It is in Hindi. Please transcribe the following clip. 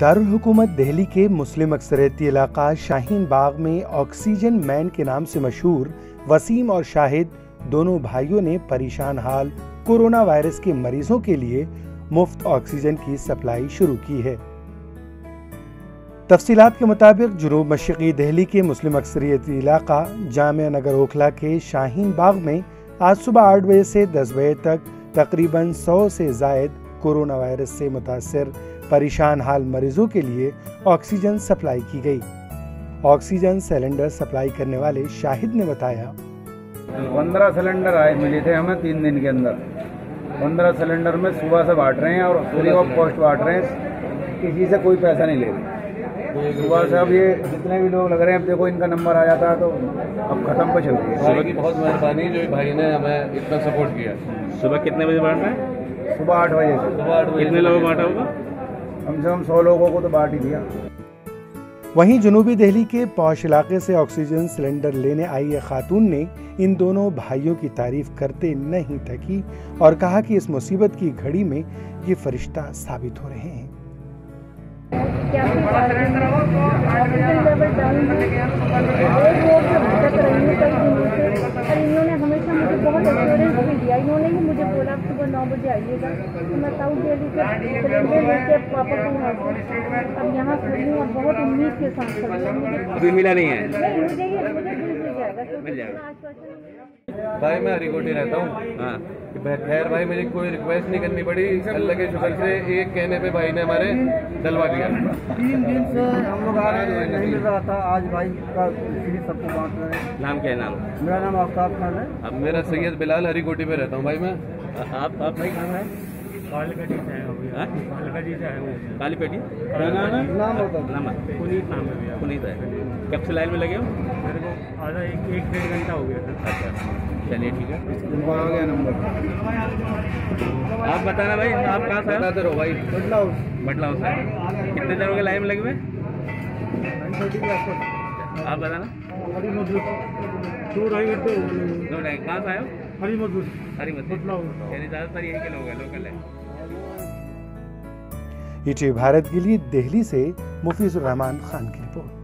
दारुल हुकूमत दिल्ली के मुस्लिम अक्सरियती इलाका शाहीन बाग में ऑक्सीजन मैन के नाम से मशहूर वसीम और शाहिद दोनों भाइयों ने परेशान हाल कोरोना वायरस के मरीजों के लिए मुफ्त ऑक्सीजन की सप्लाई शुरू की है। तफसीलात के मुताबिक जुनूब मशरक़ी दिल्ली के मुस्लिम अक्सरियती इलाका जामिया नगर ओखला के शाहीन बाग में आज सुबह 8 बजे से 10 बजे तक तकरीबन 100 से ज़ायद कोरोना वायरस से मुतासर परेशान हाल मरीजों के लिए ऑक्सीजन सप्लाई की गई। ऑक्सीजन सिलेंडर सप्लाई करने वाले शाहिद ने बताया, 15 सिलेंडर आए मिले थे हमें 3 दिन के अंदर। 15 सिलेंडर में सुबह से बांट रहे हैं और फ्री ऑफ कॉस्ट बांट रहे हैं, किसी से कोई पैसा नहीं ले रहे। सुबह से अब ये जितने भी लोग लग रहे हैं, अब देखो इनका नंबर आ जाता है तो अब खत्म पे चल रही है। सुबह की बहुत मेहरबानी जो भाई ने हमें इतना सपोर्ट किया। सुबह कितने बजे बांट रहे हैं? सुबह 8 बजे से। सुबह 8 बजे। कितने लोगों को बांटा होगा? कम से कम 100 लोगों को तो बांट ही दिया। वहीं जनूबी दिल्ली के पौश इलाके से ऑक्सीजन सिलेंडर लेने आई एक खातून ने इन दोनों भाइयों की तारीफ करते नहीं थकी और कहा कि इस मुसीबत की घड़ी में ये फरिश्ता साबित हो रहे हैं। इन्होंने हमेशा मुझे बहुत एश्योरेंस भी दिया। इन्होंने ही मुझे बोला सुबह 9 बजे आइएगा, तो मैं साउथ दिल्ली से सिलेंडर लेके पापा को यहाँ अब यहाँ खड़ी हूँ और बहुत उम्मीद के साथ खड़ी हूँ। अभी मिला नहीं है? मुझे मिल जाएगा। भाई मैं हरिकोटी रहता हूँ। हाँ। खैर भाई मुझे कोई रिक्वेस्ट नहीं करनी पड़ी, अल्लाह के शुक्र से एक कहने पे भाई ने हमारे डलवा दिया। 3 दिन से हम लोग आ रहे हैं, नहीं मिल रहा था। आज भाई का फ्री सबको बांट रहे हैं। नाम क्या है? नाम? मेरा नाम आफ्ताब खान है। अब मेरा सैयद बिलाल हरिकोटी पे रहता हूँ भाई मैं। आप भाई कहाँ है? काली पेटी से नाम होता नाम पुनीत नाम है भैया। पुनीत है। कब से लाइन में लगे हो? मेरे को आधा एक डेढ़ घंटा हो गया था। अच्छा, चलिए ठीक है। उनका आ गया नंबर। आप बताना भाई, आप कहाँ से? बताते रहो भाई। बटला से। कितने देर हो गए लाइन में लगे हुए? आप बताना। कहाँ से आए हो? हरी मजदूर। यानी ज़्यादातर यही के लोग हैं, लोकल है। ईटीवी भारत के लिए दिल्ली से मुफीजुर रहमान खान की रिपोर्ट।